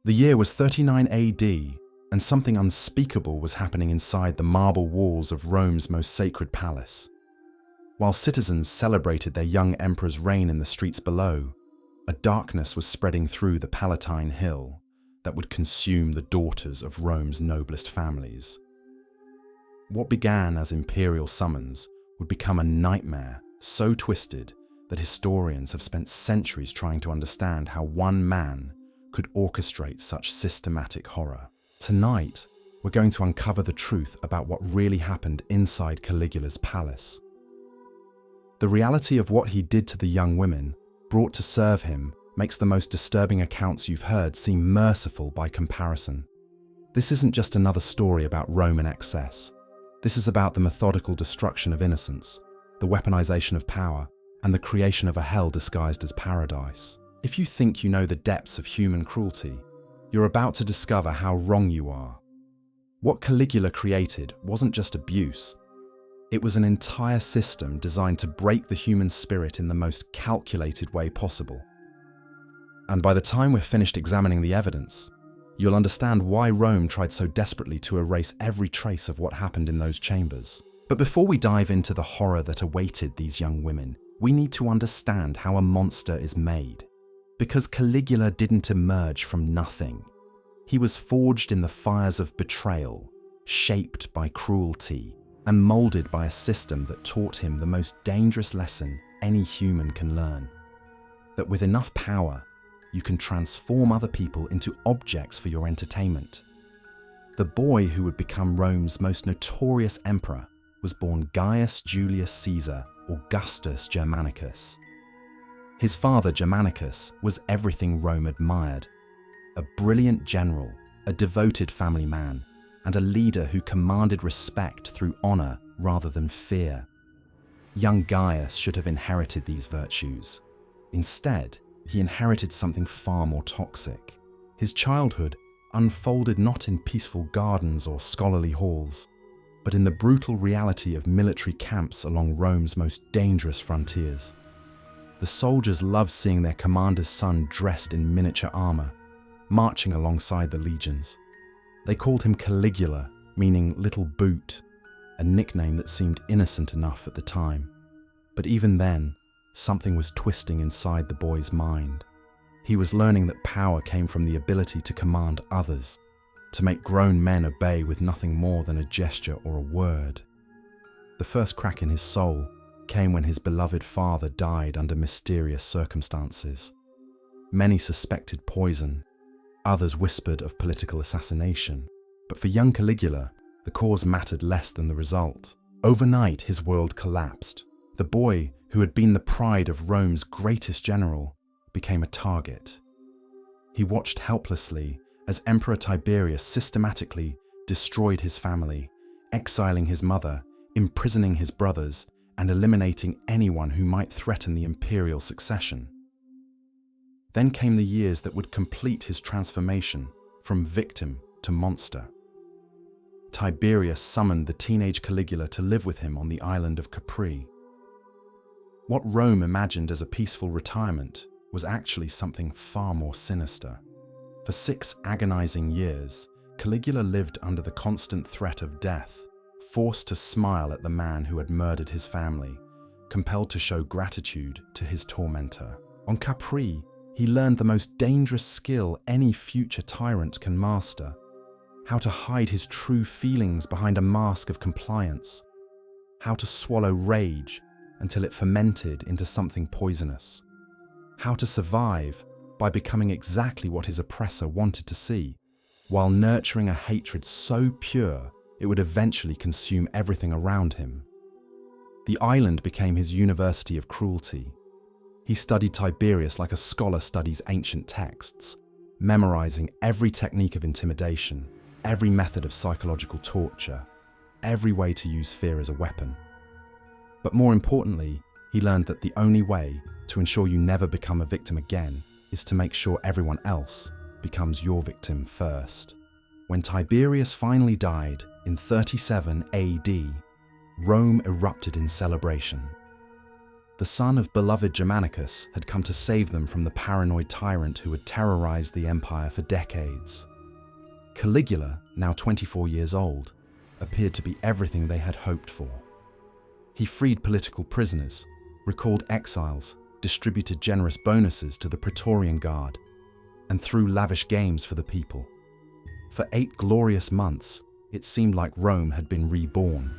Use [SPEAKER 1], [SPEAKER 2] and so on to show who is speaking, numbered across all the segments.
[SPEAKER 1] The year was 39 AD, and something unspeakable was happening inside the marble walls of Rome's most sacred palace. While citizens celebrated their young emperor's reign in the streets below, a darkness was spreading through the Palatine Hill that would consume the daughters of Rome's noblest families. What began as imperial summons would become a nightmare so twisted that historians have spent centuries trying to understand how one man could orchestrate such systematic horror. Tonight, we're going to uncover the truth about what really happened inside Caligula's palace. The reality of what he did to the young women brought to serve him makes the most disturbing accounts you've heard seem merciful by comparison. This isn't just another story about Roman excess. This is about the methodical destruction of innocence, the weaponization of power, and the creation of a hell disguised as paradise. If you think you know the depths of human cruelty, you're about to discover how wrong you are. What Caligula created wasn't just abuse. It was an entire system designed to break the human spirit in the most calculated way possible. And by the time we're finished examining the evidence, you'll understand why Rome tried so desperately to erase every trace of what happened in those chambers. But before we dive into the horror that awaited these young women, we need to understand how a monster is made. Because Caligula didn't emerge from nothing. He was forged in the fires of betrayal, shaped by cruelty, and molded by a system that taught him the most dangerous lesson any human can learn. That with enough power, you can transform other people into objects for your entertainment. The boy who would become Rome's most notorious emperor was born Gaius Julius Caesar Augustus Germanicus. His father, Germanicus, was everything Rome admired. A brilliant general, a devoted family man, and a leader who commanded respect through honor rather than fear. Young Gaius should have inherited these virtues. Instead, he inherited something far more toxic. His childhood unfolded not in peaceful gardens or scholarly halls, but in the brutal reality of military camps along Rome's most dangerous frontiers. The soldiers loved seeing their commander's son dressed in miniature armor, marching alongside the legions. They called him Caligula, meaning little boot, a nickname that seemed innocent enough at the time. But even then, something was twisting inside the boy's mind. He was learning that power came from the ability to command others, to make grown men obey with nothing more than a gesture or a word. The first crack in his soul came when his beloved father died under mysterious circumstances. Many suspected poison, others whispered of political assassination. But for young Caligula, the cause mattered less than the result. Overnight, his world collapsed. The boy, who had been the pride of Rome's greatest general, became a target. He watched helplessly as Emperor Tiberius systematically destroyed his family, exiling his mother, imprisoning his brothers, and eliminating anyone who might threaten the imperial succession. Then came the years that would complete his transformation from victim to monster. Tiberius summoned the teenage Caligula to live with him on the island of Capri. What Rome imagined as a peaceful retirement was actually something far more sinister. For 6 agonizing years, Caligula lived under the constant threat of death, forced to smile at the man who had murdered his family, compelled to show gratitude to his tormentor. On Capri, he learned the most dangerous skill any future tyrant can master: how to hide his true feelings behind a mask of compliance, how to swallow rage until it fermented into something poisonous, how to survive by becoming exactly what his oppressor wanted to see, while nurturing a hatred so pure it would eventually consume everything around him. The island became his university of cruelty. He studied Tiberius like a scholar studies ancient texts, memorizing every technique of intimidation, every method of psychological torture, every way to use fear as a weapon. But more importantly, he learned that the only way to ensure you never become a victim again is to make sure everyone else becomes your victim first. When Tiberius finally died in 37 AD, Rome erupted in celebration. The son of beloved Germanicus had come to save them from the paranoid tyrant who had terrorized the empire for decades. Caligula, now 24 years old, appeared to be everything they had hoped for. He freed political prisoners, recalled exiles, distributed generous bonuses to the Praetorian Guard, and threw lavish games for the people. For 8 glorious months, it seemed like Rome had been reborn.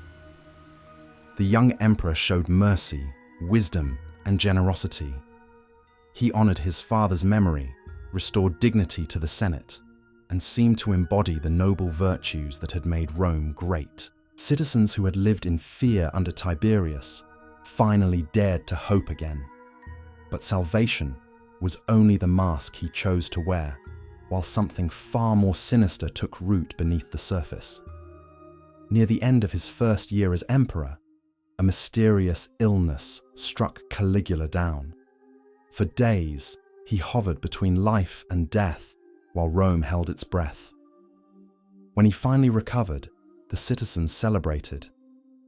[SPEAKER 1] The young emperor showed mercy, wisdom, and generosity. He honored his father's memory, restored dignity to the Senate, and seemed to embody the noble virtues that had made Rome great. Citizens who had lived in fear under Tiberius finally dared to hope again. But salvation was only the mask he chose to wear, while something far more sinister took root beneath the surface. Near the end of his first year as emperor, a mysterious illness struck Caligula down. For days, he hovered between life and death while Rome held its breath. When he finally recovered, the citizens celebrated.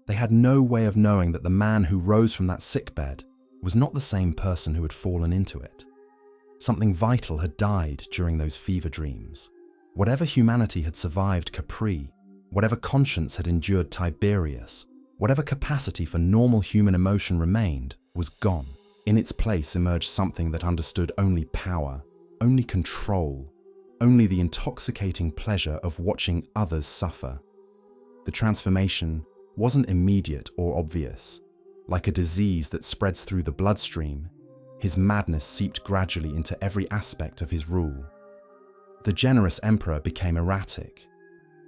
[SPEAKER 1] They had no way of knowing that the man who rose from that sickbed was not the same person who had fallen into it. Something vital had died during those fever dreams. Whatever humanity had survived Capri, whatever conscience had endured Tiberius, whatever capacity for normal human emotion remained was gone. In its place emerged something that understood only power, only control, only the intoxicating pleasure of watching others suffer. The transformation wasn't immediate or obvious. Like a disease that spreads through the bloodstream, his madness seeped gradually into every aspect of his rule. The generous emperor became erratic.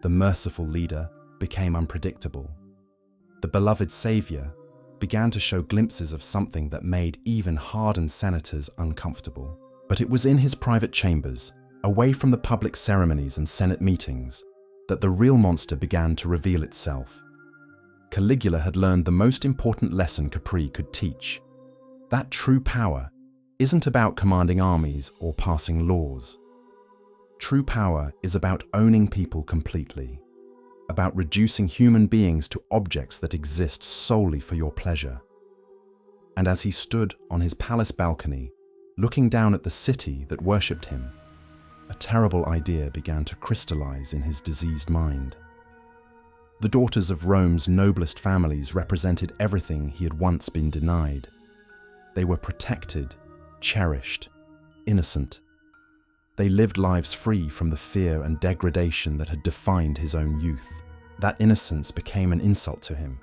[SPEAKER 1] The merciful leader became unpredictable. The beloved savior began to show glimpses of something that made even hardened senators uncomfortable. But it was in his private chambers, away from the public ceremonies and Senate meetings, that the real monster began to reveal itself. Caligula had learned the most important lesson Capri could teach. That true power isn't about commanding armies or passing laws. True power is about owning people completely, about reducing human beings to objects that exist solely for your pleasure. And as he stood on his palace balcony, looking down at the city that worshipped him, a terrible idea began to crystallize in his diseased mind. The daughters of Rome's noblest families represented everything he had once been denied. They were protected, cherished, innocent. They lived lives free from the fear and degradation that had defined his own youth. That innocence became an insult to him.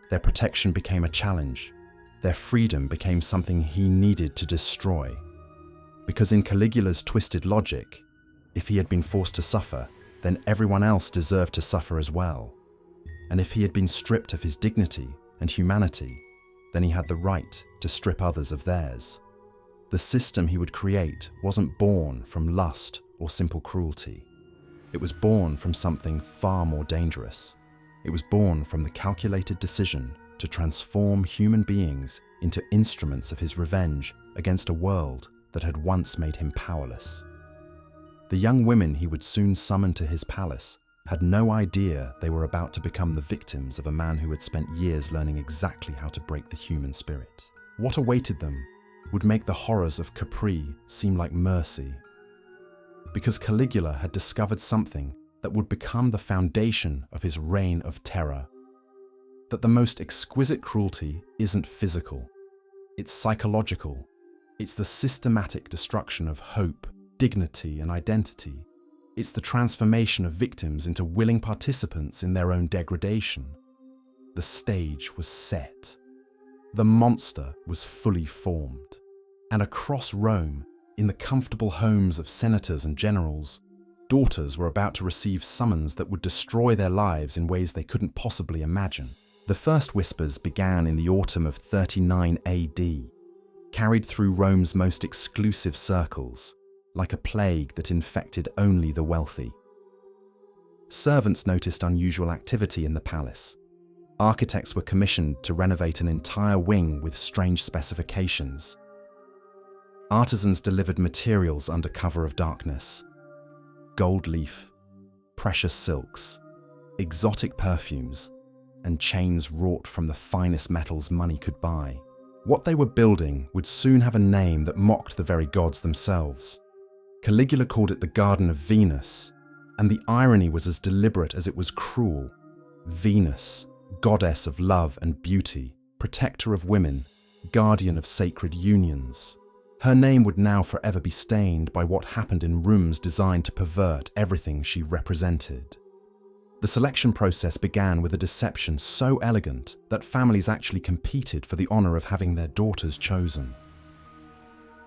[SPEAKER 1] Their protection became a challenge. Their freedom became something he needed to destroy. Because in Caligula's twisted logic, if he had been forced to suffer, then everyone else deserved to suffer as well. And if he had been stripped of his dignity and humanity, then he had the right to strip others of theirs. The system he would create wasn't born from lust or simple cruelty. It was born from something far more dangerous. It was born from the calculated decision to transform human beings into instruments of his revenge against a world that had once made him powerless. The young women he would soon summon to his palace had no idea they were about to become the victims of a man who had spent years learning exactly how to break the human spirit. What awaited them would make the horrors of Capri seem like mercy. Because Caligula had discovered something that would become the foundation of his reign of terror. That the most exquisite cruelty isn't physical, it's psychological. It's the systematic destruction of hope, dignity, and identity. It's the transformation of victims into willing participants in their own degradation. The stage was set. The monster was fully formed. And across Rome, in the comfortable homes of senators and generals, daughters were about to receive summons that would destroy their lives in ways they couldn't possibly imagine. The first whispers began in the autumn of 39 AD, carried through Rome's most exclusive circles, like a plague that infected only the wealthy. Servants noticed unusual activity in the palace. Architects were commissioned to renovate an entire wing with strange specifications. Artisans delivered materials under cover of darkness. Gold leaf, precious silks, exotic perfumes, and chains wrought from the finest metals money could buy. What they were building would soon have a name that mocked the very gods themselves. Caligula called it the Garden of Venus, and the irony was as deliberate as it was cruel. Venus, goddess of love and beauty, protector of women, guardian of sacred unions. Her name would now forever be stained by what happened in rooms designed to pervert everything she represented. The selection process began with a deception so elegant that families actually competed for the honor of having their daughters chosen.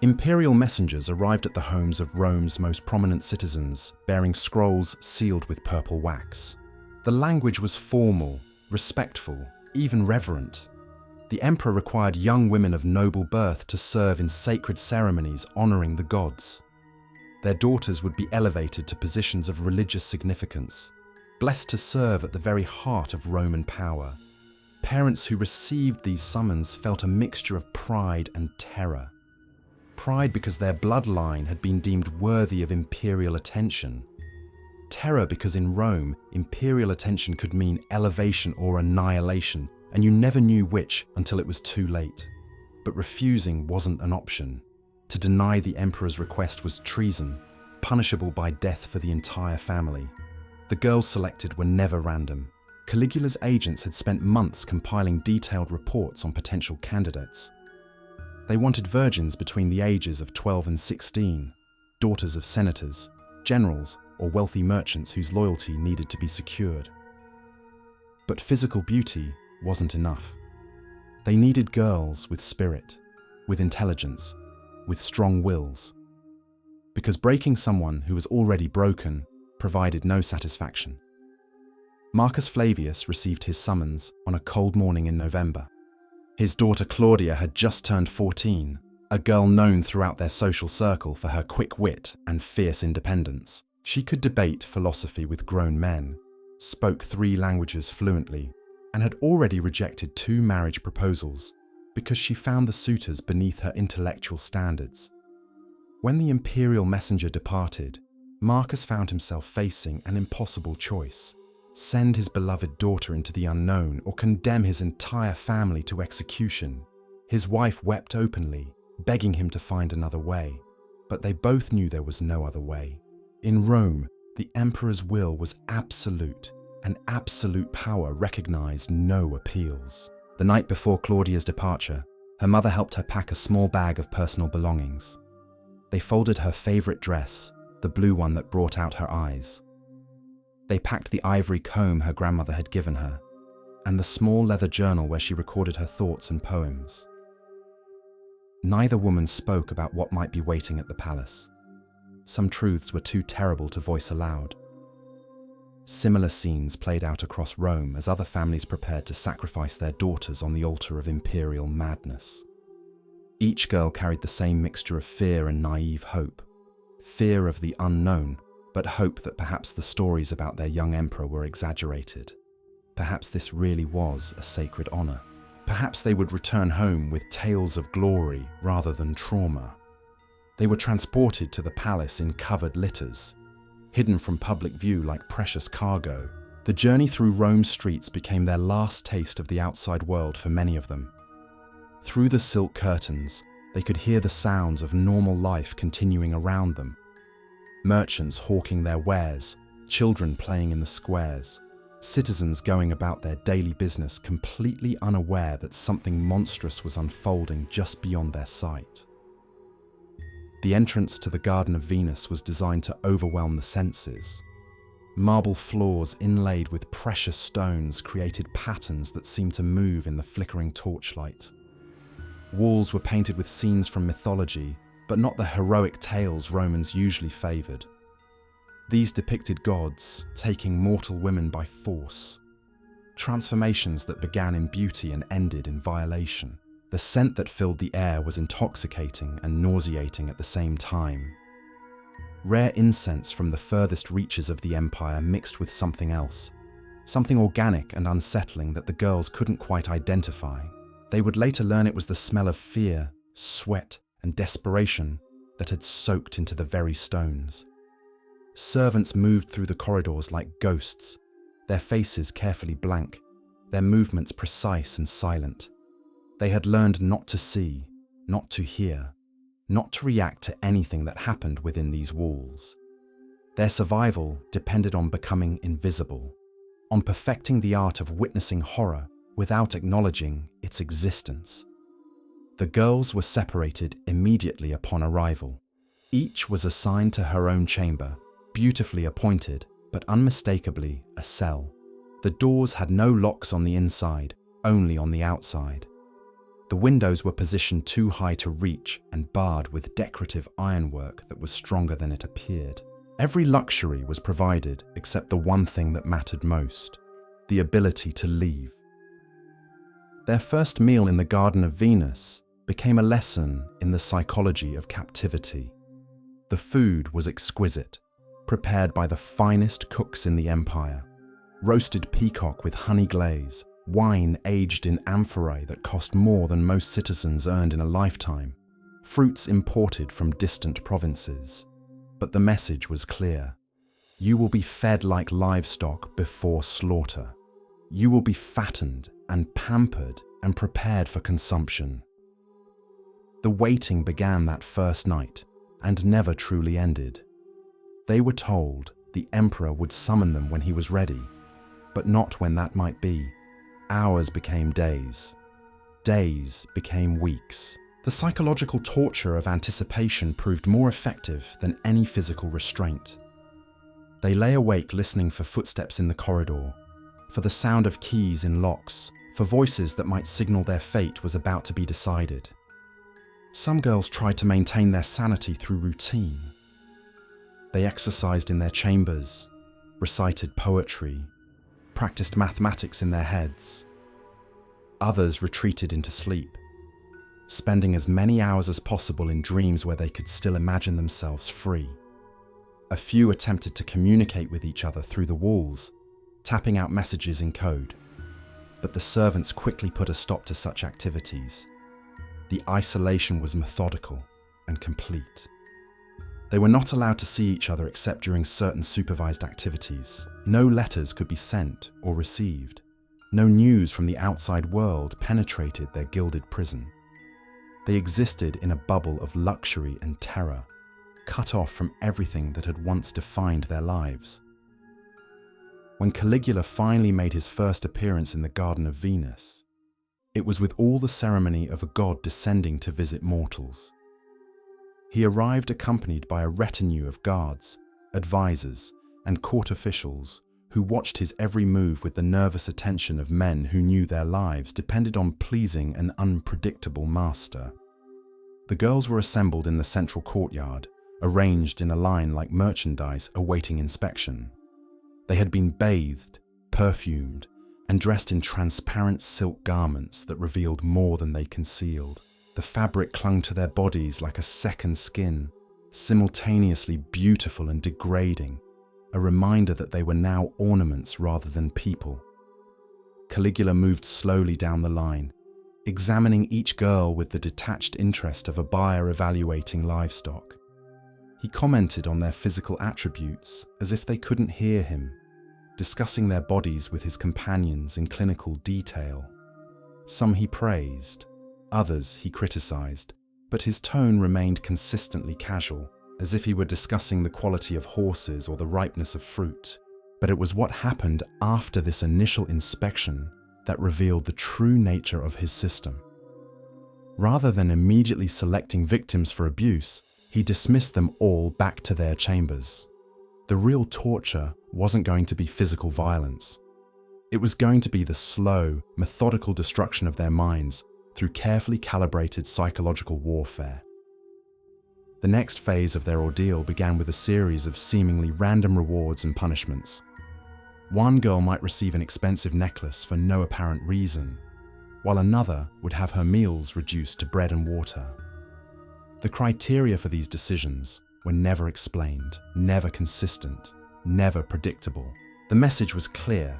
[SPEAKER 1] Imperial messengers arrived at the homes of Rome's most prominent citizens, bearing scrolls sealed with purple wax. The language was formal, respectful, even reverent. The emperor required young women of noble birth to serve in sacred ceremonies honoring the gods. Their daughters would be elevated to positions of religious significance, blessed to serve at the very heart of Roman power. Parents who received these summons felt a mixture of pride and terror. Pride because their bloodline had been deemed worthy of imperial attention. Terror because in Rome, imperial attention could mean elevation or annihilation, and you never knew which until it was too late. But refusing wasn't an option. To deny the emperor's request was treason, punishable by death for the entire family. The girls selected were never random. Caligula's agents had spent months compiling detailed reports on potential candidates. They wanted virgins between the ages of 12 and 16, daughters of senators, generals, or wealthy merchants whose loyalty needed to be secured. But physical beauty wasn't enough. They needed girls with spirit, with intelligence, with strong wills. Because breaking someone who was already broken provided no satisfaction. Marcus Flavius received his summons on a cold morning in November. His daughter Claudia had just turned 14, a girl known throughout their social circle for her quick wit and fierce independence. She could debate philosophy with grown men, spoke 3 languages fluently, and had already rejected 2 marriage proposals because she found the suitors beneath her intellectual standards. When the imperial messenger departed, Marcus found himself facing an impossible choice: send his beloved daughter into the unknown or condemn his entire family to execution. His wife wept openly, begging him to find another way, but they both knew there was no other way. In Rome, the emperor's will was absolute, and absolute power recognized no appeals. The night before Claudia's departure, her mother helped her pack a small bag of personal belongings. They folded her favorite dress, the blue one that brought out her eyes. They packed the ivory comb her grandmother had given her, and the small leather journal where she recorded her thoughts and poems. Neither woman spoke about what might be waiting at the palace. Some truths were too terrible to voice aloud. Similar scenes played out across Rome as other families prepared to sacrifice their daughters on the altar of imperial madness. Each girl carried the same mixture of fear and naive hope. Fear of the unknown, but hope that perhaps the stories about their young emperor were exaggerated. Perhaps this really was a sacred honor. Perhaps they would return home with tales of glory rather than trauma. They were transported to the palace in covered litters, hidden from public view like precious cargo. The journey through Rome's streets became their last taste of the outside world for many of them. Through the silk curtains, they could hear the sounds of normal life continuing around them. Merchants hawking their wares, children playing in the squares, citizens going about their daily business completely unaware that something monstrous was unfolding just beyond their sight. The entrance to the Garden of Venus was designed to overwhelm the senses. Marble floors inlaid with precious stones created patterns that seemed to move in the flickering torchlight. Walls were painted with scenes from mythology, but not the heroic tales Romans usually favored. These depicted gods taking mortal women by force, transformations that began in beauty and ended in violation. The scent that filled the air was intoxicating and nauseating at the same time. Rare incense from the furthest reaches of the empire mixed with something else, something organic and unsettling that the girls couldn't quite identify. They would later learn it was the smell of fear, sweat, and desperation that had soaked into the very stones. Servants moved through the corridors like ghosts, their faces carefully blank, their movements precise and silent. They had learned not to see, not to hear, not to react to anything that happened within these walls. Their survival depended on becoming invisible, on perfecting the art of witnessing horror without acknowledging its existence. The girls were separated immediately upon arrival. Each was assigned to her own chamber, beautifully appointed, but unmistakably a cell. The doors had no locks on the inside, only on the outside. The windows were positioned too high to reach and barred with decorative ironwork that was stronger than it appeared. Every luxury was provided except the one thing that mattered most, the ability to leave. Their first meal in the Garden of Venus became a lesson in the psychology of captivity. The food was exquisite, prepared by the finest cooks in the empire. Roasted peacock with honey glaze, wine aged in amphorae that cost more than most citizens earned in a lifetime, fruits imported from distant provinces. But the message was clear. You will be fed like livestock before slaughter. You will be fattened and pampered and prepared for consumption. The waiting began that first night and never truly ended. They were told the emperor would summon them when he was ready, but not when that might be. Hours became days. Days became weeks. The psychological torture of anticipation proved more effective than any physical restraint. They lay awake listening for footsteps in the corridor, for the sound of keys in locks, for voices that might signal their fate was about to be decided. Some girls tried to maintain their sanity through routine. They exercised in their chambers, recited poetry, practiced mathematics in their heads. Others retreated into sleep, spending as many hours as possible in dreams where they could still imagine themselves free. A few attempted to communicate with each other through the walls, tapping out messages in code. But the servants quickly put a stop to such activities. The isolation was methodical and complete. They were not allowed to see each other except during certain supervised activities. No letters could be sent or received. No news from the outside world penetrated their gilded prison. They existed in a bubble of luxury and terror, cut off from everything that had once defined their lives. When Caligula finally made his first appearance in the Garden of Venus, it was with all the ceremony of a god descending to visit mortals. He arrived accompanied by a retinue of guards, advisors, and court officials who watched his every move with the nervous attention of men who knew their lives depended on pleasing an unpredictable master. The girls were assembled in the central courtyard, arranged in a line like merchandise awaiting inspection. They had been bathed, perfumed, and dressed in transparent silk garments that revealed more than they concealed. The fabric clung to their bodies like a second skin, simultaneously beautiful and degrading, a reminder that they were now ornaments rather than people. Caligula moved slowly down the line, examining each girl with the detached interest of a buyer evaluating livestock. He commented on their physical attributes as if they couldn't hear him, discussing their bodies with his companions in clinical detail. Some he praised, others he criticized, but his tone remained consistently casual, as if he were discussing the quality of horses or the ripeness of fruit. But it was what happened after this initial inspection that revealed the true nature of his system. Rather than immediately selecting victims for abuse, he dismissed them all back to their chambers. The real torture wasn't going to be physical violence. It was going to be the slow, methodical destruction of their minds through carefully calibrated psychological warfare. The next phase of their ordeal began with a series of seemingly random rewards and punishments. One girl might receive an expensive necklace for no apparent reason, while another would have her meals reduced to bread and water. The criteria for these decisions were never explained, never consistent, never predictable. The message was clear.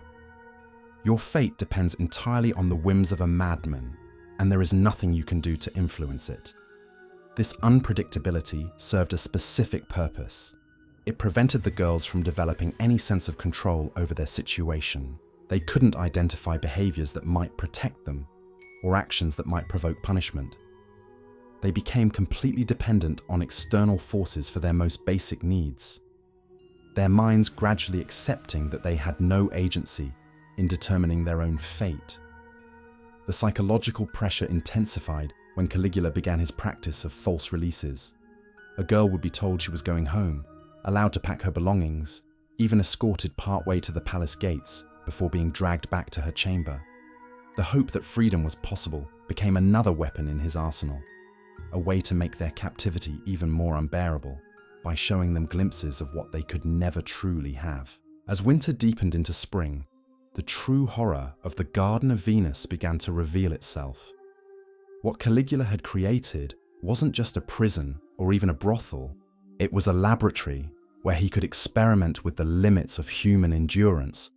[SPEAKER 1] Your fate depends entirely on the whims of a madman, and there is nothing you can do to influence it. This unpredictability served a specific purpose. It prevented the girls from developing any sense of control over their situation. They couldn't identify behaviors that might protect them, or actions that might provoke punishment. They became completely dependent on external forces for their most basic needs, their minds gradually accepting that they had no agency in determining their own fate. The psychological pressure intensified when Caligula began his practice of false releases. A girl would be told she was going home, allowed to pack her belongings, even escorted partway to the palace gates before being dragged back to her chamber. The hope that freedom was possible became another weapon in his arsenal, a way to make their captivity even more unbearable by showing them glimpses of what they could never truly have. As winter deepened into spring, the true horror of the Garden of Venus began to reveal itself. What Caligula had created wasn't just a prison or even a brothel. It was a laboratory where he could experiment with the limits of human endurance,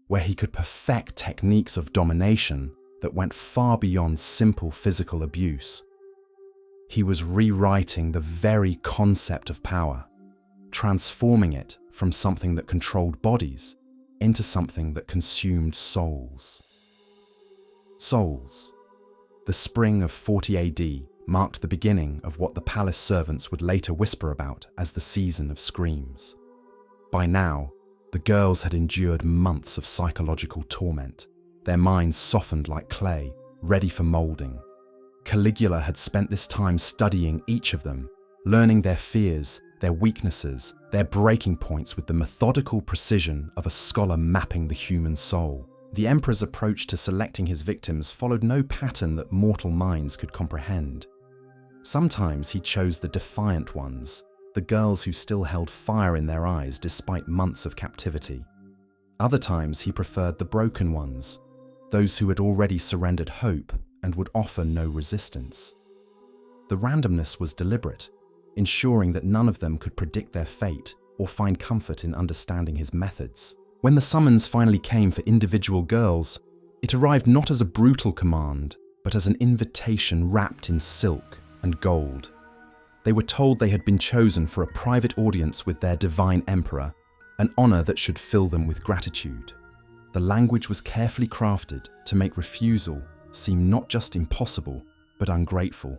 [SPEAKER 1] where he could perfect techniques of domination that went far beyond simple physical abuse. He was rewriting the very concept of power, transforming it from something that controlled bodies into something that consumed souls. Souls. The spring of 40 AD marked the beginning of what the palace servants would later whisper about as the season of screams. By now, the girls had endured months of psychological torment, their minds softened like clay, ready for molding. Caligula had spent this time studying each of them, learning their fears, their weaknesses, their breaking points with the methodical precision of a scholar mapping the human soul. The emperor's approach to selecting his victims followed no pattern that mortal minds could comprehend. Sometimes he chose the defiant ones, the girls who still held fire in their eyes despite months of captivity. Other times he preferred the broken ones, those who had already surrendered hope and would offer no resistance. The randomness was deliberate, ensuring that none of them could predict their fate or find comfort in understanding his methods. When the summons finally came for individual girls, it arrived not as a brutal command, but as an invitation wrapped in silk and gold. They were told they had been chosen for a private audience with their divine emperor, an honor that should fill them with gratitude. The language was carefully crafted to make refusal seem not just impossible, but ungrateful,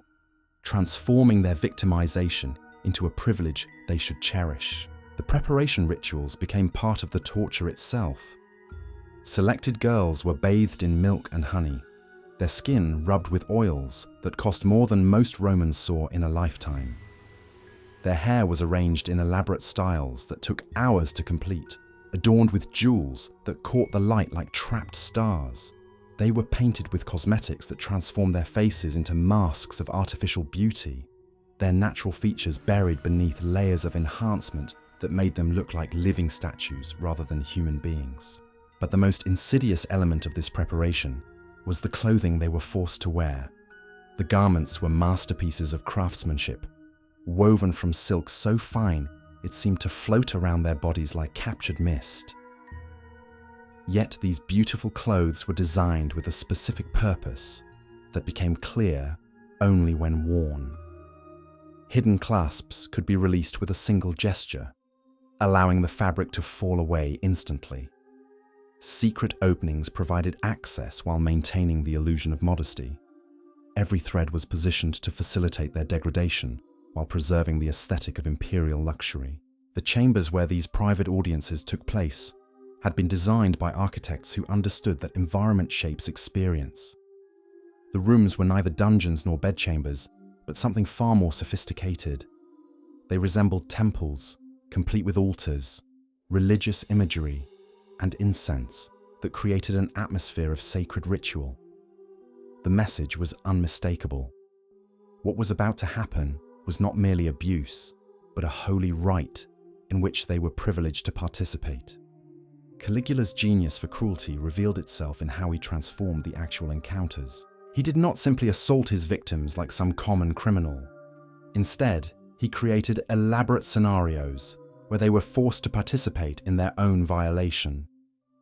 [SPEAKER 1] transforming their victimization into a privilege they should cherish. The preparation rituals became part of the torture itself. Selected girls were bathed in milk and honey, their skin rubbed with oils that cost more than most Romans saw in a lifetime. Their hair was arranged in elaborate styles that took hours to complete, adorned with jewels that caught the light like trapped stars. They were painted with cosmetics that transformed their faces into masks of artificial beauty, their natural features buried beneath layers of enhancement that made them look like living statues rather than human beings. But the most insidious element of this preparation was the clothing they were forced to wear. The garments were masterpieces of craftsmanship, woven from silk so fine it seemed to float around their bodies like captured mist. Yet these beautiful clothes were designed with a specific purpose that became clear only when worn. Hidden clasps could be released with a single gesture, allowing the fabric to fall away instantly. Secret openings provided access while maintaining the illusion of modesty. Every thread was positioned to facilitate their degradation while preserving the aesthetic of imperial luxury. The chambers where these private audiences took place had been designed by architects who understood that environment shapes experience. The rooms were neither dungeons nor bedchambers, but something far more sophisticated. They resembled temples, complete with altars, religious imagery, and incense that created an atmosphere of sacred ritual. The message was unmistakable. What was about to happen was not merely abuse, but a holy rite in which they were privileged to participate. Caligula's genius for cruelty revealed itself in how he transformed the actual encounters. He did not simply assault his victims like some common criminal. Instead, he created elaborate scenarios where they were forced to participate in their own violation.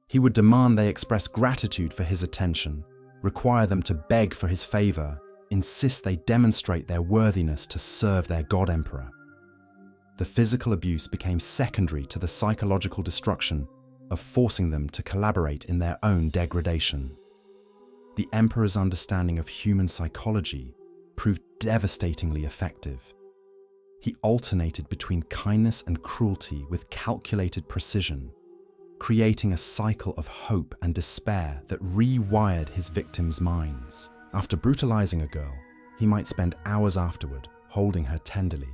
[SPEAKER 1] He would demand they express gratitude for his attention, require them to beg for his favor, insist they demonstrate their worthiness to serve their god emperor. The physical abuse became secondary to the psychological destruction of forcing them to collaborate in their own degradation. the emperor's understanding of human psychology proved devastatingly effective. He alternated between kindness and cruelty with calculated precision, creating a cycle of hope and despair that rewired his victims' minds. After brutalizing a girl, he might spend hours afterward holding her tenderly,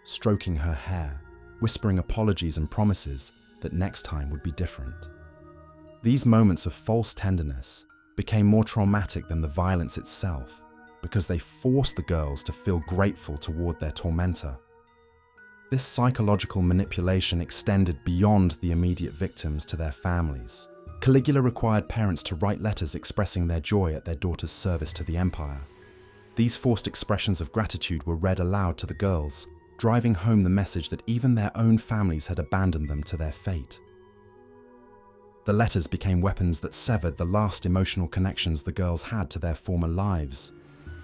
[SPEAKER 1] stroking her hair, whispering apologies and promises that next time would be different. These moments of false tenderness became more traumatic than the violence itself because they forced the girls to feel grateful toward their tormentor. This psychological manipulation extended beyond the immediate victims to their families. Caligula required parents to write letters expressing their joy at their daughter's service to the empire. These forced expressions of gratitude were read aloud to the girls, driving home the message that even their own families had abandoned them to their fate. The letters became weapons that severed the last emotional connections the girls had to their former lives,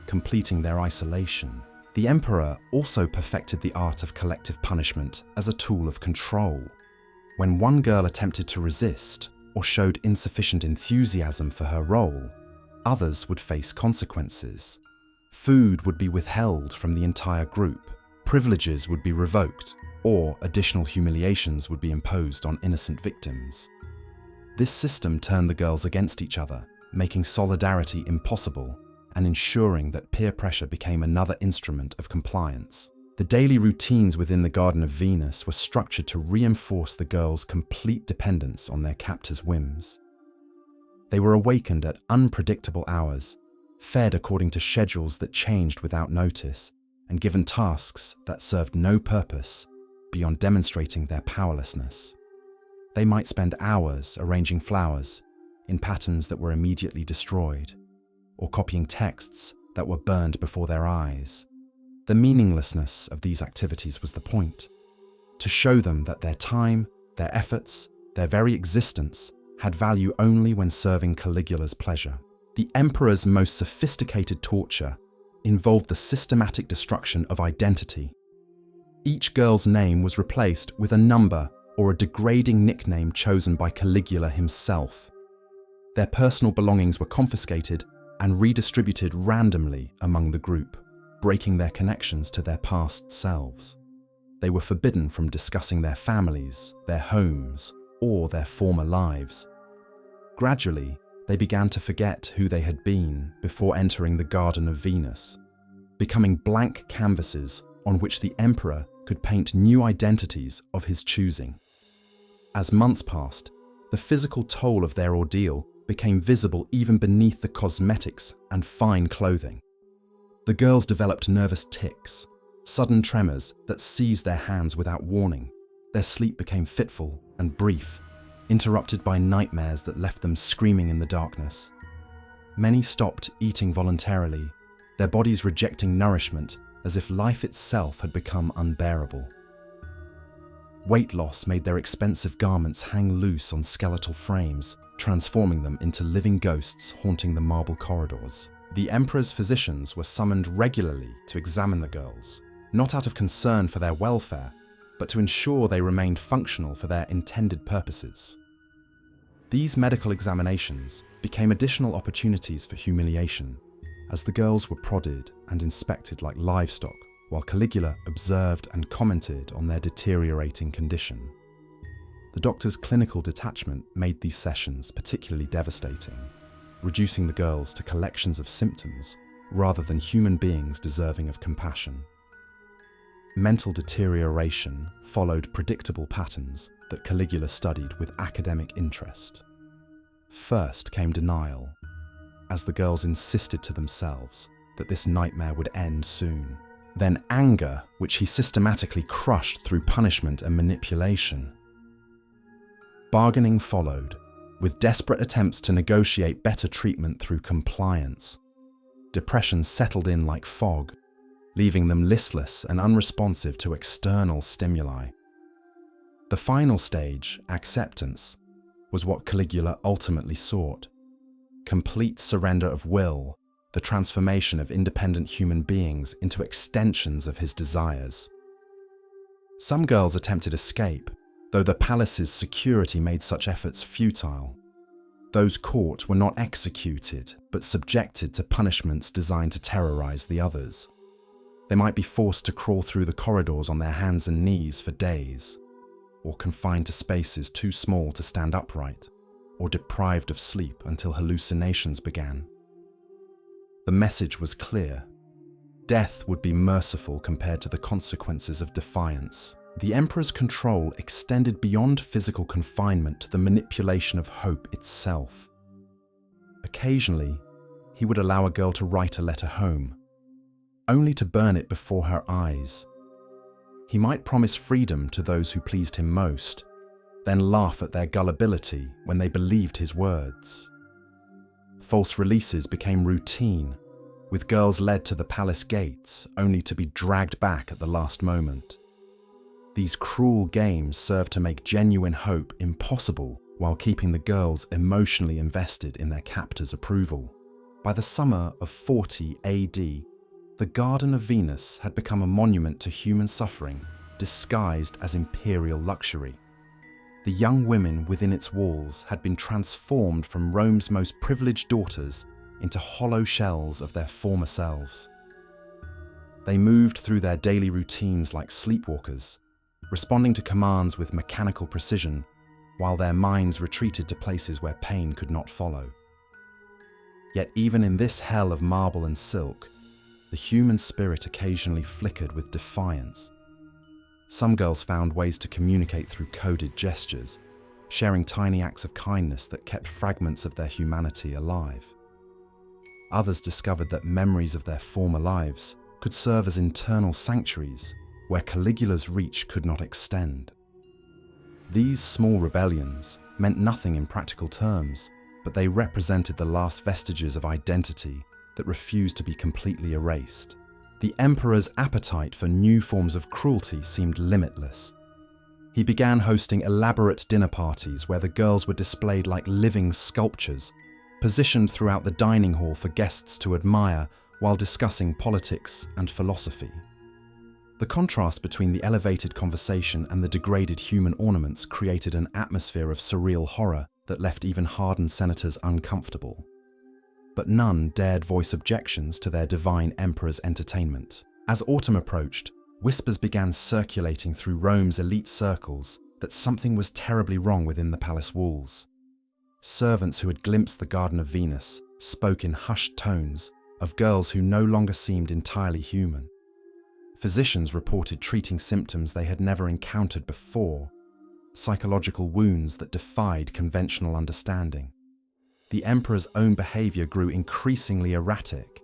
[SPEAKER 1] completing their isolation. The emperor also perfected the art of collective punishment as a tool of control. When one girl attempted to resist or showed insufficient enthusiasm for her role, others would face consequences. Food would be withheld from the entire group, privileges would be revoked, or additional humiliations would be imposed on innocent victims. This system turned the girls against each other, making solidarity impossible and ensuring that peer pressure became another instrument of compliance. The daily routines within the Garden of Venus were structured to reinforce the girls' complete dependence on their captor's whims. They were awakened at unpredictable hours, fed according to schedules that changed without notice, and given tasks that served no purpose beyond demonstrating their powerlessness. They might spend hours arranging flowers in patterns that were immediately destroyed, or copying texts that were burned before their eyes. The meaninglessness of these activities was the point, to show them that their time, their efforts, their very existence had value only when serving Caligula's pleasure. The emperor's most sophisticated torture involved the systematic destruction of identity. Each girl's name was replaced with a number or a degrading nickname chosen by Caligula himself. Their personal belongings were confiscated and redistributed randomly among the group, breaking their connections to their past selves. They were forbidden from discussing their families, their homes, or their former lives. Gradually, they began to forget who they had been before entering the Garden of Venus, becoming blank canvases on which the emperor could paint new identities of his choosing. As months passed, the physical toll of their ordeal became visible even beneath the cosmetics and fine clothing. The girls developed nervous tics, sudden tremors that seized their hands without warning. Their sleep became fitful and brief, interrupted by nightmares that left them screaming in the darkness. Many stopped eating voluntarily, their bodies rejecting nourishment as if life itself had become unbearable. Weight loss made their expensive garments hang loose on skeletal frames, transforming them into living ghosts haunting the marble corridors. The emperor's physicians were summoned regularly to examine the girls, not out of concern for their welfare, but to ensure they remained functional for their intended purposes. These medical examinations became additional opportunities for humiliation, as the girls were prodded and inspected like livestock, while Caligula observed and commented on their deteriorating condition. The doctor's clinical detachment made these sessions particularly devastating, reducing the girls to collections of symptoms rather than human beings deserving of compassion. Mental deterioration followed predictable patterns that Caligula studied with academic interest. First came denial, as the girls insisted to themselves that this nightmare would end soon. Then anger, which he systematically crushed through punishment and manipulation. Bargaining followed, with desperate attempts to negotiate better treatment through compliance. Depression settled in like fog, leaving them listless and unresponsive to external stimuli. The final stage, acceptance, was what Caligula ultimately sought. Complete surrender of will, the transformation of independent human beings into extensions of his desires. Some girls attempted escape, though the palace's security made such efforts futile. Those caught were not executed, but subjected to punishments designed to terrorize the others. They might be forced to crawl through the corridors on their hands and knees for days, or confined to spaces too small to stand upright, or deprived of sleep until hallucinations began. The message was clear. Death would be merciful compared to the consequences of defiance. The emperor's control extended beyond physical confinement to the manipulation of hope itself. Occasionally, he would allow a girl to write a letter home, only to burn it before her eyes. He might promise freedom to those who pleased him most, then laugh at their gullibility when they believed his words. False releases became routine, with girls led to the palace gates only to be dragged back at the last moment. These cruel games served to make genuine hope impossible while keeping the girls emotionally invested in their captor's approval. By the summer of 40 AD, the Garden of Venus had become a monument to human suffering, disguised as imperial luxury. The young women within its walls had been transformed from Rome's most privileged daughters into hollow shells of their former selves. They moved through their daily routines like sleepwalkers, responding to commands with mechanical precision, while their minds retreated to places where pain could not follow. Yet even in this hell of marble and silk, the human spirit occasionally flickered with defiance. Some girls found ways to communicate through coded gestures, sharing tiny acts of kindness that kept fragments of their humanity alive. Others discovered that memories of their former lives could serve as internal sanctuaries where Caligula's reach could not extend. These small rebellions meant nothing in practical terms, but they represented the last vestiges of identity that refused to be completely erased. The emperor's appetite for new forms of cruelty seemed limitless. He began hosting elaborate dinner parties where the girls were displayed like living sculptures, positioned throughout the dining hall for guests to admire while discussing politics and philosophy. The contrast between the elevated conversation and the degraded human ornaments created an atmosphere of surreal horror that left even hardened senators uncomfortable. But none dared voice objections to their divine emperor's entertainment. As autumn approached, whispers began circulating through Rome's elite circles that something was terribly wrong within the palace walls. Servants who had glimpsed the Garden of Venus spoke in hushed tones of girls who no longer seemed entirely human. Physicians reported treating symptoms they had never encountered before, psychological wounds that defied conventional understanding. The emperor's own behavior grew increasingly erratic,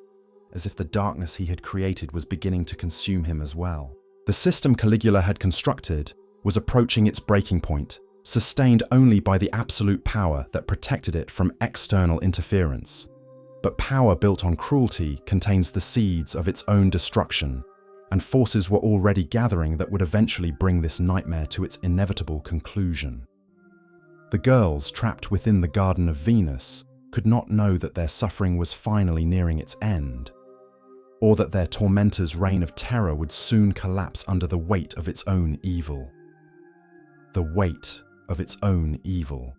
[SPEAKER 1] as if the darkness he had created was beginning to consume him as well. The system Caligula had constructed was approaching its breaking point, sustained only by the absolute power that protected it from external interference. But power built on cruelty contains the seeds of its own destruction, and forces were already gathering that would eventually bring this nightmare to its inevitable conclusion. The girls trapped within the Garden of Venus could not know that their suffering was finally nearing its end, or that their tormentor's reign of terror would soon collapse under the weight of its own evil. The weight of its own evil.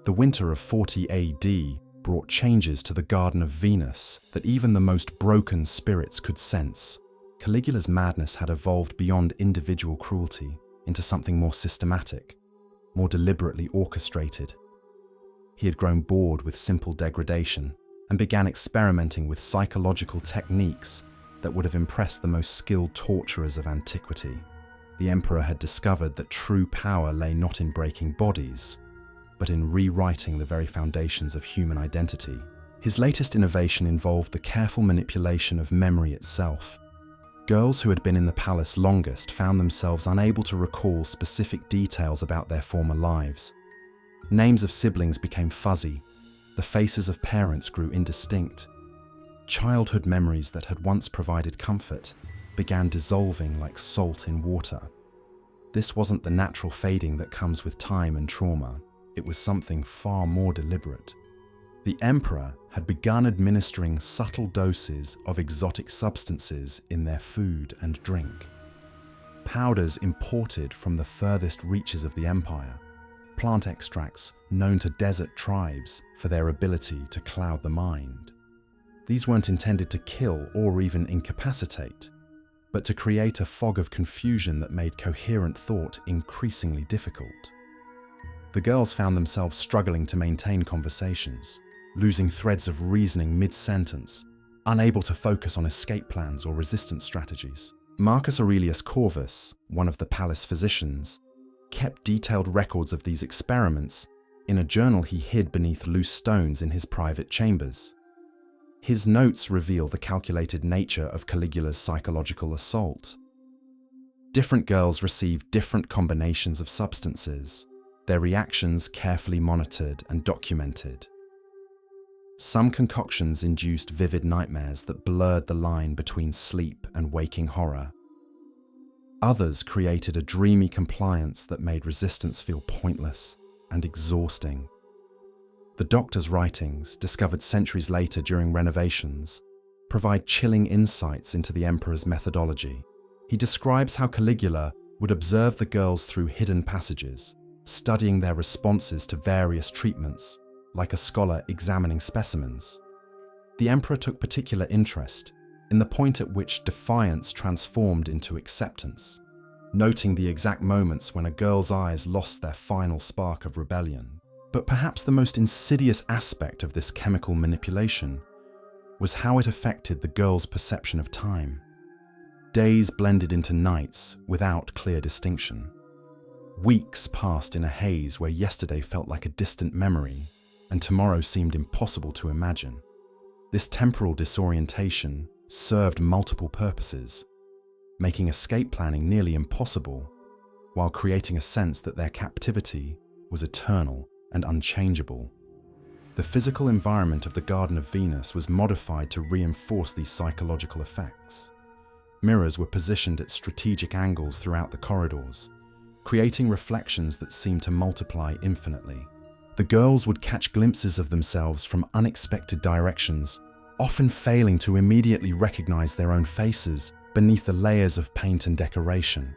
[SPEAKER 1] The winter of 40 AD brought changes to the Garden of Venus that even the most broken spirits could sense. Caligula's madness had evolved beyond individual cruelty into something more systematic, more deliberately orchestrated. He had grown bored with simple degradation and began experimenting with psychological techniques that would have impressed the most skilled torturers of antiquity. The emperor had discovered that true power lay not in breaking bodies, but in rewriting the very foundations of human identity. His latest innovation involved the careful manipulation of memory itself. Girls who had been in the palace longest found themselves unable to recall specific details about their former lives. Names of siblings became fuzzy. The faces of parents grew indistinct. Childhood memories that had once provided comfort began dissolving like salt in water. This wasn't the natural fading that comes with time and trauma. It was something far more deliberate. The emperor had begun administering subtle doses of exotic substances in their food and drink. Powders imported from the furthest reaches of the empire, plant extracts known to desert tribes for their ability to cloud the mind. These weren't intended to kill or even incapacitate, but to create a fog of confusion that made coherent thought increasingly difficult. The girls found themselves struggling to maintain conversations, losing threads of reasoning mid-sentence, unable to focus on escape plans or resistance strategies. Marcus Aurelius Corvus, one of the palace physicians, kept detailed records of these experiments in a journal he hid beneath loose stones in his private chambers. His notes reveal the calculated nature of Caligula's psychological assault. Different girls received different combinations of substances, their reactions carefully monitored and documented. Some concoctions induced vivid nightmares that blurred the line between sleep and waking horror. Others created a dreamy compliance that made resistance feel pointless and exhausting. The doctor's writings, discovered centuries later during renovations, provide chilling insights into the emperor's methodology. He describes how Caligula would observe the girls through hidden passages, studying their responses to various treatments, like a scholar examining specimens. The emperor took particular interest in the point at which defiance transformed into acceptance, noting the exact moments when a girl's eyes lost their final spark of rebellion. But perhaps the most insidious aspect of this chemical manipulation was how it affected the girl's perception of time. Days blended into nights without clear distinction. Weeks passed in a haze where yesterday felt like a distant memory and tomorrow seemed impossible to imagine. This temporal disorientation served multiple purposes, making escape planning nearly impossible, while creating a sense that their captivity was eternal and unchangeable. The physical environment of the Garden of Venus was modified to reinforce these psychological effects. Mirrors were positioned at strategic angles throughout the corridors, creating reflections that seemed to multiply infinitely. The girls would catch glimpses of themselves from unexpected directions, often failing to immediately recognize their own faces beneath the layers of paint and decoration.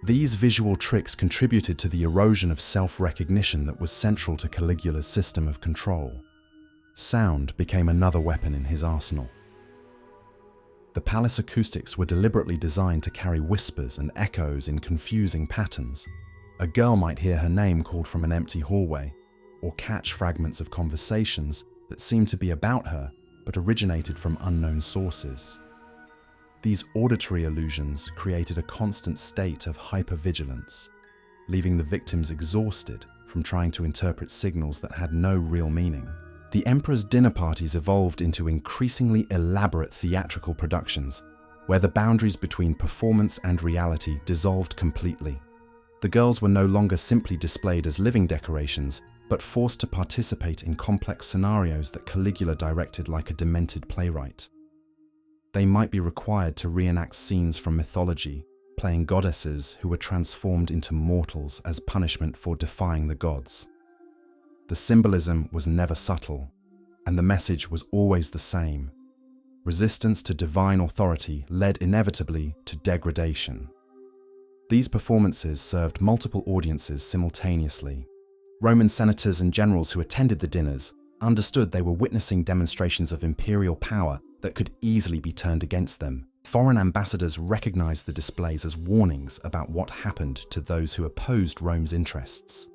[SPEAKER 1] These visual tricks contributed to the erosion of self-recognition that was central to Caligula's system of control. Sound became another weapon in his arsenal. The palace acoustics were deliberately designed to carry whispers and echoes in confusing patterns. A girl might hear her name called from an empty hallway, or catch fragments of conversations that seemed to be about her but originated from unknown sources. These auditory illusions created a constant state of hypervigilance, leaving the victims exhausted from trying to interpret signals that had no real meaning. The emperor's dinner parties evolved into increasingly elaborate theatrical productions, where the boundaries between performance and reality dissolved completely. The girls were no longer simply displayed as living decorations, but forced to participate in complex scenarios that Caligula directed like a demented playwright. They might be required to reenact scenes from mythology, playing goddesses who were transformed into mortals as punishment for defying the gods. The symbolism was never subtle, and the message was always the same. Resistance to divine authority led inevitably to degradation. These performances served multiple audiences simultaneously. Roman senators and generals who attended the dinners understood they were witnessing demonstrations of imperial power that could easily be turned against them. Foreign ambassadors recognized the displays as warnings about what happened to those who opposed Rome's interests.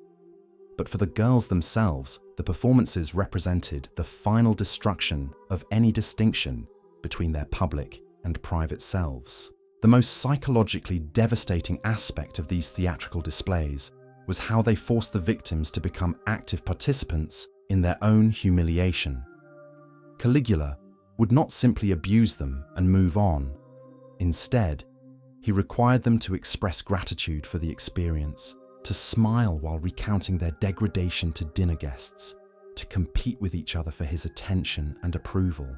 [SPEAKER 1] But for the girls themselves, the performances represented the final destruction of any distinction between their public and private selves. The most psychologically devastating aspect of these theatrical displays was how they forced the victims to become active participants in their own humiliation. Caligula would not simply abuse them and move on. Instead, he required them to express gratitude for the experience, to smile while recounting their degradation to dinner guests, to compete with each other for his attention and approval.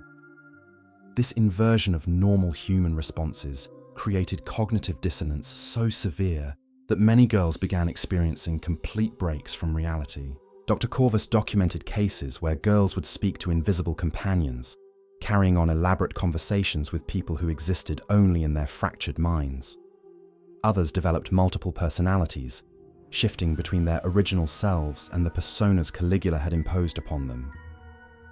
[SPEAKER 1] This inversion of normal human responses created cognitive dissonance so severe that many girls began experiencing complete breaks from reality. Dr. Corvus documented cases where girls would speak to invisible companions, carrying on elaborate conversations with people who existed only in their fractured minds. Others developed multiple personalities, shifting between their original selves and the personas Caligula had imposed upon them.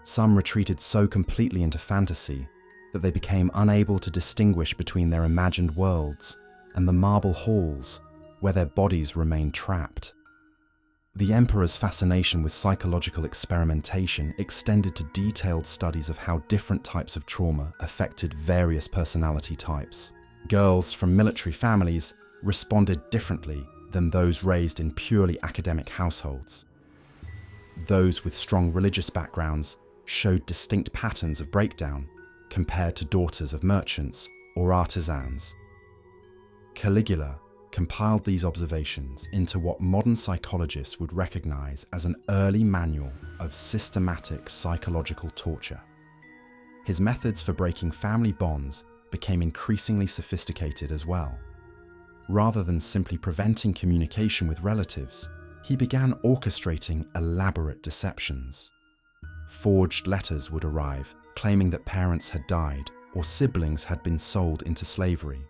[SPEAKER 1] Some retreated so completely into fantasy that they became unable to distinguish between their imagined worlds and the marble halls where their bodies remained trapped. The emperor's fascination with psychological experimentation extended to detailed studies of how different types of trauma affected various personality types. Girls from military families responded differently than those raised in purely academic households. Those with strong religious backgrounds showed distinct patterns of breakdown compared to daughters of merchants or artisans. Caligula compiled these observations into what modern psychologists would recognize as an early manual of systematic psychological torture. His methods for breaking family bonds became increasingly sophisticated as well. Rather than simply preventing communication with relatives, he began orchestrating elaborate deceptions. Forged letters would arrive claiming that parents had died or siblings had been sold into slavery.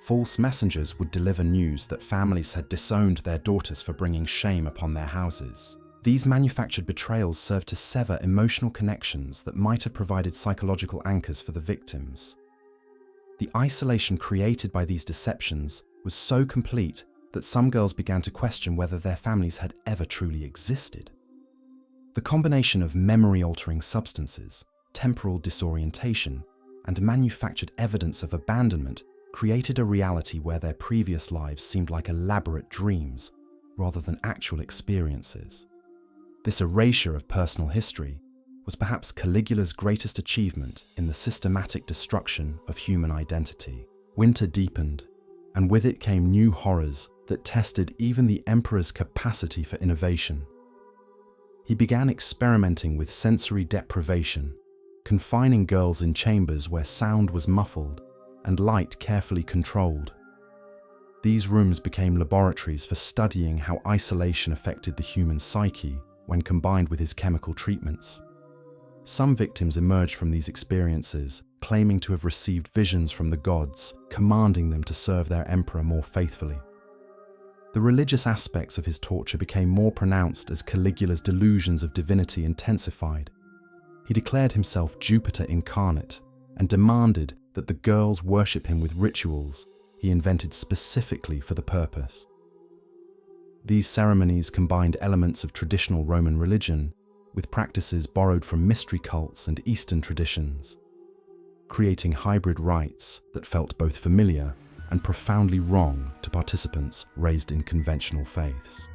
[SPEAKER 1] False messengers would deliver news that families had disowned their daughters for bringing shame upon their houses. These manufactured betrayals served to sever emotional connections that might have provided psychological anchors for the victims. The isolation created by these deceptions was so complete that some girls began to question whether their families had ever truly existed. The combination of memory-altering substances, temporal disorientation, and manufactured evidence of abandonment created a reality where their previous lives seemed like elaborate dreams rather than actual experiences. This erasure of personal history was perhaps Caligula's greatest achievement in the systematic destruction of human identity. Winter deepened, and with it came new horrors that tested even the emperor's capacity for innovation. He began experimenting with sensory deprivation, confining girls in chambers where sound was muffled and light carefully controlled. These rooms became laboratories for studying how isolation affected the human psyche when combined with his chemical treatments. Some victims emerged from these experiences, claiming to have received visions from the gods, commanding them to serve their emperor more faithfully. The religious aspects of his torture became more pronounced as Caligula's delusions of divinity intensified. He declared himself Jupiter incarnate and demanded that the girls worship him with rituals he invented specifically for the purpose. These ceremonies combined elements of traditional Roman religion with practices borrowed from mystery cults and Eastern traditions, creating hybrid rites that felt both familiar and profoundly wrong to participants raised in conventional faiths.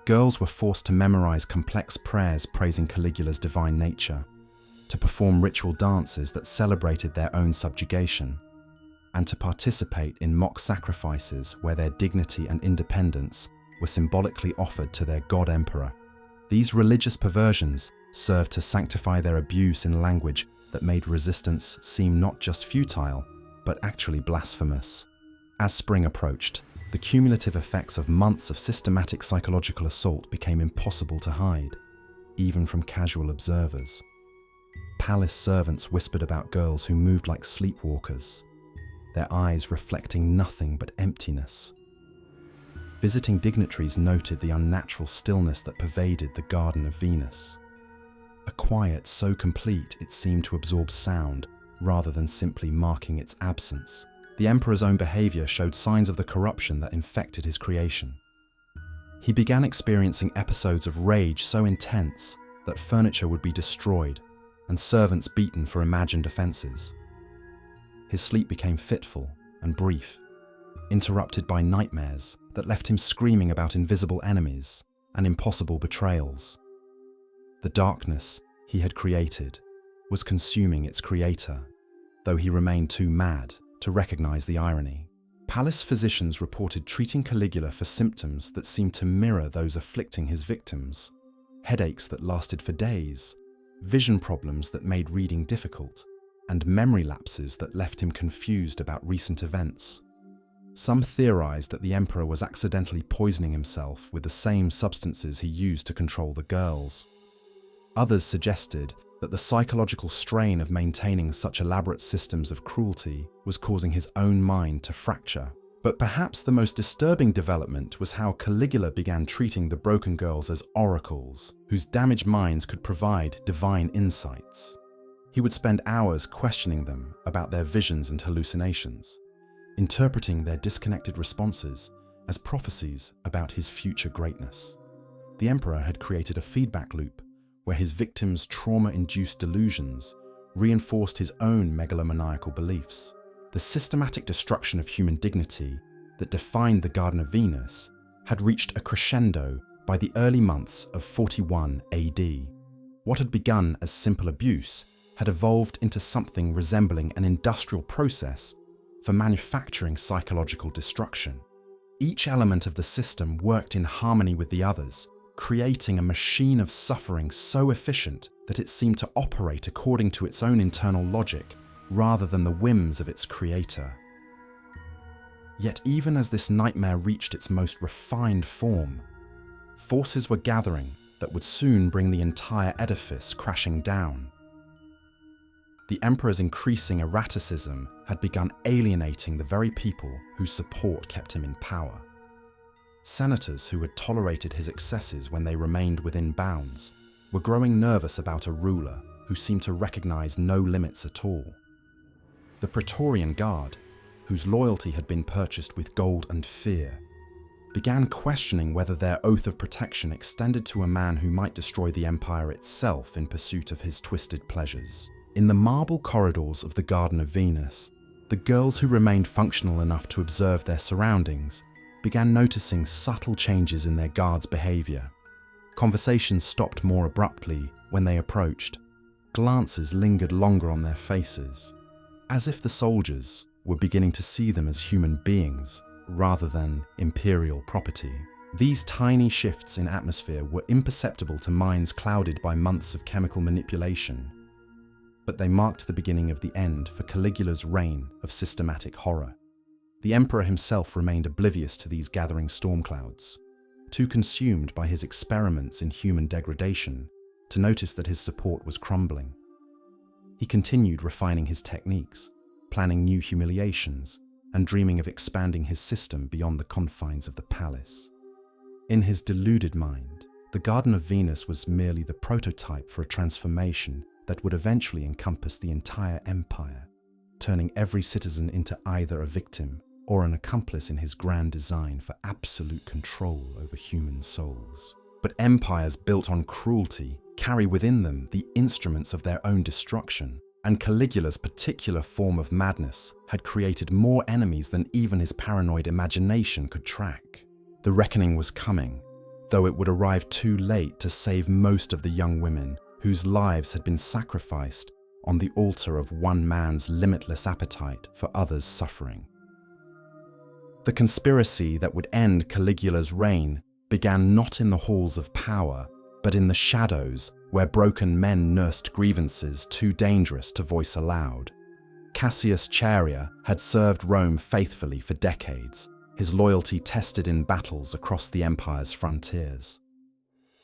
[SPEAKER 1] Girls were forced to memorize complex prayers praising Caligula's divine nature, to perform ritual dances that celebrated their own subjugation, and to participate in mock sacrifices where their dignity and independence were symbolically offered to their god emperor. These religious perversions served to sanctify their abuse in language that made resistance seem not just futile, but actually blasphemous. As spring approached, the cumulative effects of months of systematic psychological assault became impossible to hide, even from casual observers. Palace servants whispered about girls who moved like sleepwalkers, their eyes reflecting nothing but emptiness. Visiting dignitaries noted the unnatural stillness that pervaded the Garden of Venus, a quiet so complete it seemed to absorb sound rather than simply marking its absence. The emperor's own behavior showed signs of the corruption that infected his creation. He began experiencing episodes of rage so intense that furniture would be destroyed and servants beaten for imagined offenses. His sleep became fitful and brief, interrupted by nightmares that left him screaming about invisible enemies and impossible betrayals. The darkness he had created was consuming its creator, though he remained too mad to recognize the irony. Palace physicians reported treating Caligula for symptoms that seemed to mirror those afflicting his victims: headaches that lasted for days, vision problems that made reading difficult, and memory lapses that left him confused about recent events. Some theorized that the emperor was accidentally poisoning himself with the same substances he used to control the girls. Others suggested that the psychological strain of maintaining such elaborate systems of cruelty was causing his own mind to fracture, But perhaps the most disturbing development was how Caligula began treating the broken girls as oracles, whose damaged minds could provide divine insights. He would spend hours questioning them about their visions and hallucinations, interpreting their disconnected responses as prophecies about his future greatness. The emperor had created a feedback loop where his victims' trauma-induced delusions reinforced his own megalomaniacal beliefs. The systematic destruction of human dignity that defined the Garden of Venus had reached a crescendo by the early months of 41 AD. What had begun as simple abuse had evolved into something resembling an industrial process for manufacturing psychological destruction. Each element of the system worked in harmony with the others, creating a machine of suffering so efficient that it seemed to operate according to its own internal logic rather than the whims of its creator. Yet even as this nightmare reached its most refined form, forces were gathering that would soon bring the entire edifice crashing down. The emperor's increasing erraticism had begun alienating the very people whose support kept him in power. Senators who had tolerated his excesses when they remained within bounds were growing nervous about a ruler who seemed to recognize no limits at all. The Praetorian Guard, whose loyalty had been purchased with gold and fear, began questioning whether their oath of protection extended to a man who might destroy the empire itself in pursuit of his twisted pleasures. In the marble corridors of the Garden of Venus, the girls who remained functional enough to observe their surroundings began noticing subtle changes in their guards' behavior. Conversations stopped more abruptly when they approached. Glances lingered longer on their faces, as if the soldiers were beginning to see them as human beings rather than imperial property. These tiny shifts in atmosphere were imperceptible to minds clouded by months of chemical manipulation, but they marked the beginning of the end for Caligula's reign of systematic horror. The emperor himself remained oblivious to these gathering storm clouds, too consumed by his experiments in human degradation to notice that his support was crumbling. He continued refining his techniques, planning new humiliations, and dreaming of expanding his system beyond the confines of the palace. In his deluded mind, the Garden of Venus was merely the prototype for a transformation that would eventually encompass the entire empire, turning every citizen into either a victim or an accomplice in his grand design for absolute control over human souls. But empires built on cruelty carry within them the instruments of their own destruction, and Caligula's particular form of madness had created more enemies than even his paranoid imagination could track. The reckoning was coming, though it would arrive too late to save most of the young women whose lives had been sacrificed on the altar of one man's limitless appetite for others' suffering. The conspiracy that would end Caligula's reign began not in the halls of power, but in the shadows where broken men nursed grievances too dangerous to voice aloud. Cassius Chaerea had served Rome faithfully for decades, his loyalty tested in battles across the empire's frontiers.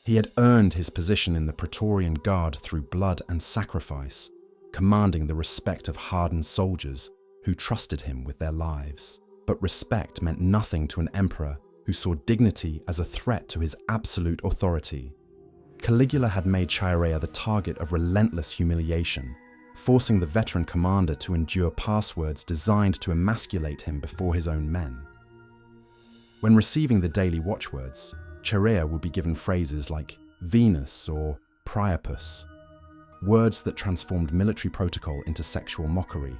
[SPEAKER 1] He had earned his position in the Praetorian Guard through blood and sacrifice, commanding the respect of hardened soldiers who trusted him with their lives. But respect meant nothing to an emperor who saw dignity as a threat to his absolute authority. Caligula had made Chaerea the target of relentless humiliation, forcing the veteran commander to endure passwords designed to emasculate him before his own men. When receiving the daily watchwords, Chaerea would be given phrases like Venus or Priapus, words that transformed military protocol into sexual mockery,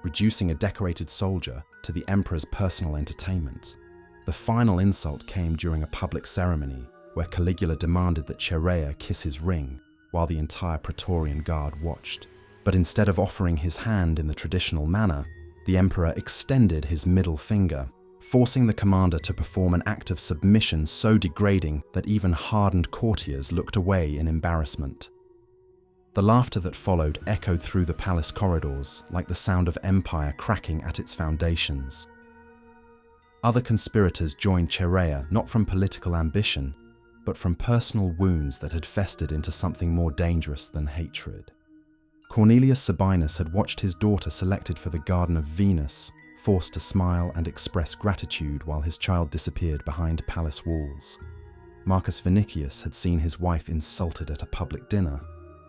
[SPEAKER 1] reducing a decorated soldier to the emperor's personal entertainment. The final insult came during a public ceremony where Caligula demanded that Chaerea kiss his ring while the entire Praetorian Guard watched. But instead of offering his hand in the traditional manner, the emperor extended his middle finger, forcing the commander to perform an act of submission so degrading that even hardened courtiers looked away in embarrassment. The laughter that followed echoed through the palace corridors like the sound of empire cracking at its foundations. Other conspirators joined Chaerea not from political ambition, but from personal wounds that had festered into something more dangerous than hatred. Cornelius Sabinus had watched his daughter selected for the Garden of Venus forced to smile and express gratitude while his child disappeared behind palace walls. Marcus Vinicius had seen his wife insulted at a public dinner.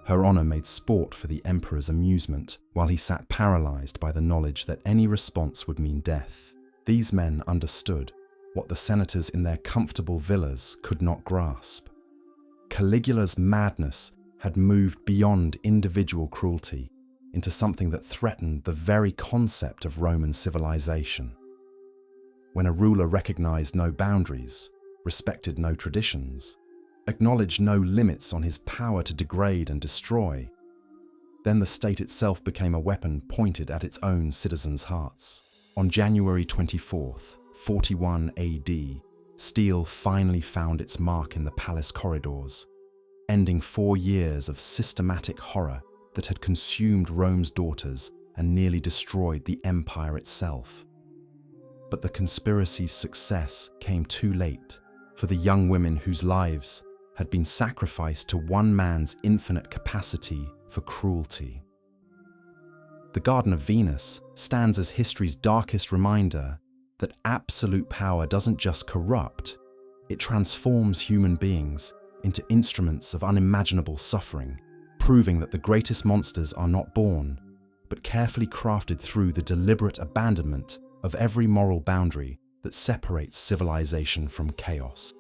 [SPEAKER 1] Her honor made sport for the emperor's amusement, while he sat paralyzed by the knowledge that any response would mean death. These men understood what the senators in their comfortable villas could not grasp. Caligula's madness had moved beyond individual cruelty into something that threatened the very concept of Roman civilization. When a ruler recognized no boundaries, respected no traditions, acknowledged no limits on his power to degrade and destroy, then the state itself became a weapon pointed at its own citizens' hearts. On January 24th, 41 AD, steel finally found its mark in the palace corridors, ending 4 years of systematic horror that had consumed Rome's daughters and nearly destroyed the empire itself. But the conspiracy's success came too late for the young women whose lives had been sacrificed to one man's infinite capacity for cruelty. The Garden of Venus stands as history's darkest reminder that absolute power doesn't just corrupt, it transforms human beings into instruments of unimaginable suffering, proving that the greatest monsters are not born, but carefully crafted through the deliberate abandonment of every moral boundary that separates civilization from chaos.